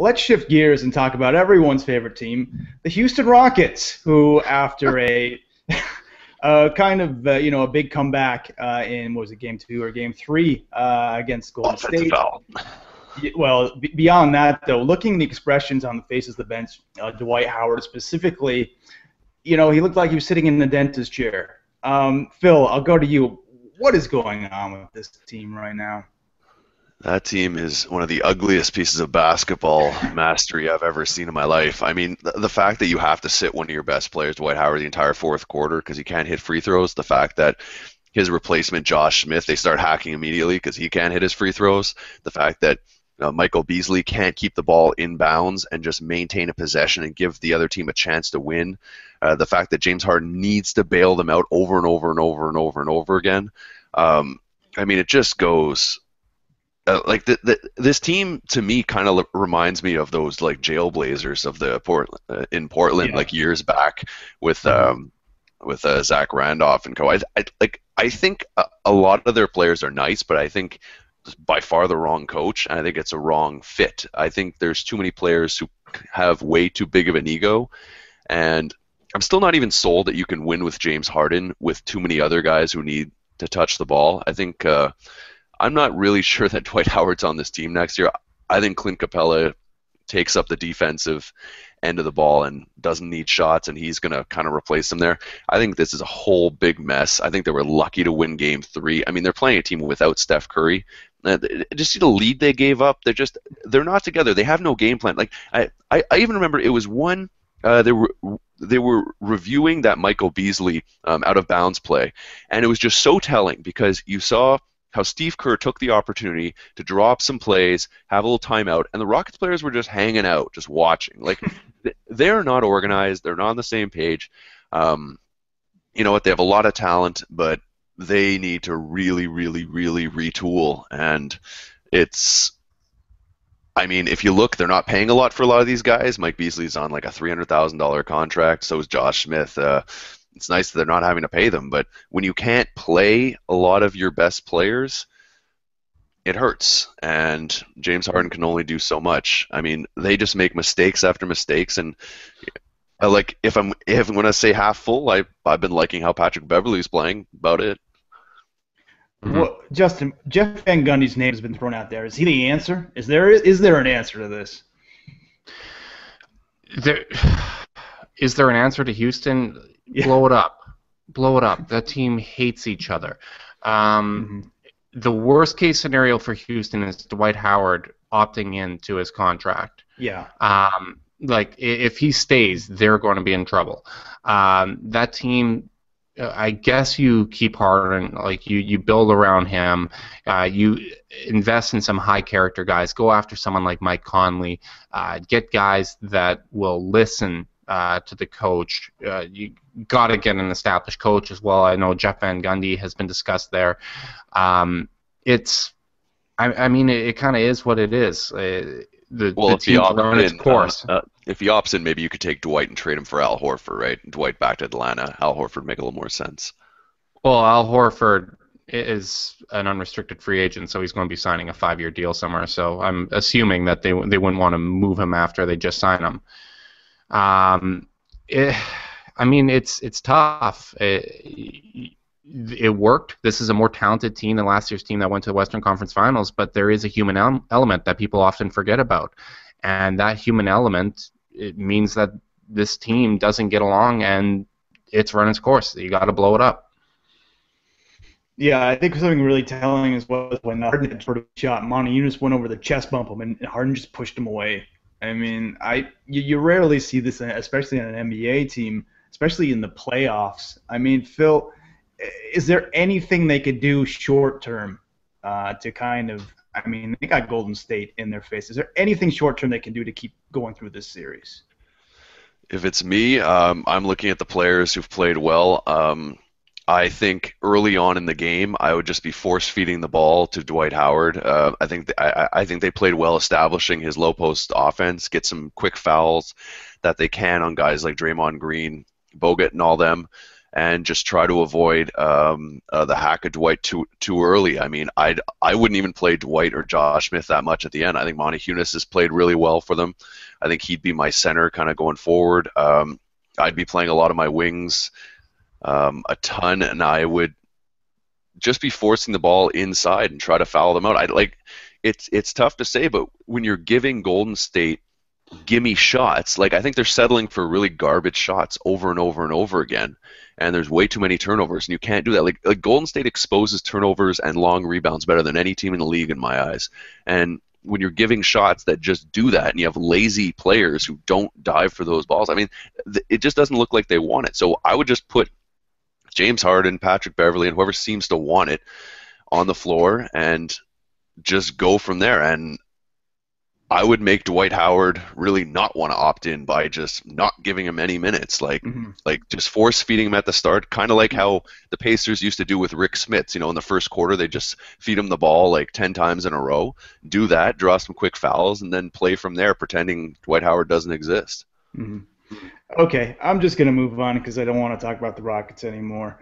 let's shift gears and talk about everyone's favorite team, the Houston Rockets, who after a kind of a big comeback in, what was it, Game 2 or Game 3 against Golden Offensive State. foul. Well, beyond that, though, looking at the expressions on the faces of the bench, Dwight Howard specifically, he looked like he was sitting in the dentist chair. Phil, I'll go to you. What is going on with this team right now? That team is one of the ugliest pieces of basketball mastery I've ever seen in my life. I mean, the fact that you have to sit one of your best players, Dwight Howard, the entire fourth quarter because he can't hit free throws, the fact that his replacement, Josh Smith, they start hacking immediately because he can't hit his free throws, the fact that Michael Beasley can't keep the ball in bounds and just maintain a possession and give the other team a chance to win, the fact that James Harden needs to bail them out over and over and over and over and over again. I mean, it just goes... this team to me kind of reminds me of those like Jailblazers of the Portland like years back with Zach Randolph and co. I think a lot of their players are nice, but I think by far the wrong coach, and I think it's a wrong fit. I think there's too many players who have way too big of an ego, and I'm still not even sold that you can win with James Harden with too many other guys who need to touch the ball. I think. I'm not really sure that Dwight Howard's on this team next year. I think Clint Capella takes up the defensive end of the ball and doesn't need shots, and he's going to kind of replace him there. I think this is a whole big mess. I think they were lucky to win Game 3. I mean, they're playing a team without Steph Curry. Just see the lead they gave up. They're not together. They have no game plan. Like I even remember it was one. They were reviewing that Michael Beasley out of bounds play, and it was just so telling because you saw how Steve Kerr took the opportunity to draw up some plays, have a little timeout, and the Rockets players were just hanging out, just watching. Like, they're not organized. They're not on the same page. You know what? They have a lot of talent, but they need to really, really, really retool. And I mean, if you look, they're not paying a lot for a lot of these guys. Mike Beasley's on like a $300,000 contract. So is Josh Smith. It's nice that they're not having to pay them, but when you can't play a lot of your best players, it hurts. And James Harden can only do so much. I mean, they just make mistakes after mistakes. And like, if I'm going to say half full, I've been liking how Patrick Beverley's playing. About it. Mm-hmm. Well, Justin, Jeff Van Gundy's name has been thrown out there. Is he the answer? Is there an answer to this? Is there an answer to Houston? Yeah. Blow it up. Blow it up. That team hates each other. The worst case scenario for Houston is Dwight Howard opting into his contract. Yeah. Like, if he stays, they're going to be in trouble. That team, I guess you keep Harden, like you build around him, you invest in some high character guys, go after someone like Mike Conley, get guys that will listen to the coach. You got to get an established coach as well. I know Jeff Van Gundy has been discussed there. I mean, it kind of is what it is. The team's run its course. If he opts in, maybe you could take Dwight and trade him for Al Horford, right? Dwight back to Atlanta. Al Horford would make a little more sense. Well, Al Horford is an unrestricted free agent, so he's going to be signing a 5-year deal somewhere. So I'm assuming that they wouldn't want to move him after they just sign him. It's tough. It worked. This is a more talented team than last year's team that went to the Western Conference Finals, but there is a human element that people often forget about. And that human element, it means that this team doesn't get along and it's run its course. You got to blow it up. Yeah, I think something really telling is when Harden had sort of shot Monty, you just went over the chest bump him, and Harden just pushed him away. I mean, you rarely see this, especially on an NBA team, especially in the playoffs. I mean, Phil, is there anything they could do short term to kind of? I mean, they got Golden State in their face. Is there anything short term they can do to keep going through this series? If it's me, I'm looking at the players who've played well. I think early on in the game, I would just be force-feeding the ball to Dwight Howard. I think they played well establishing his low-post offense, get some quick fouls that they can on guys like Draymond Green, Bogut, and all them. and just try to avoid the hack of Dwight too early. I mean, I wouldn't even play Dwight or Josh Smith that much at the end. I think Monty Hunis has played really well for them. I think he'd be my center kind of going forward. I'd be playing a lot of my wings a ton, and I would just be forcing the ball inside and try to foul them out. It's tough to say, but when you're giving Golden State gimme shots, like I think they're settling for really garbage shots over and over and over again, and there's way too many turnovers, and you can't do that. Like Golden State exposes turnovers and long rebounds better than any team in the league in my eyes. And when you're giving shots that just do that, and you have lazy players who don't dive for those balls, I mean, it just doesn't look like they want it. So I would just put James Harden, Patrick Beverley, and whoever seems to want it on the floor and just go from there. And I would make Dwight Howard really not want to opt in by just not giving him any minutes, like just force feeding him at the start, kind of like how the Pacers used to do with Rick Smits. You know, in the first quarter, they just feed him the ball like 10 times in a row, do that, draw some quick fouls, and then play from there, pretending Dwight Howard doesn't exist. Okay, I'm just gonna move on because I don't want to talk about the Rockets anymore.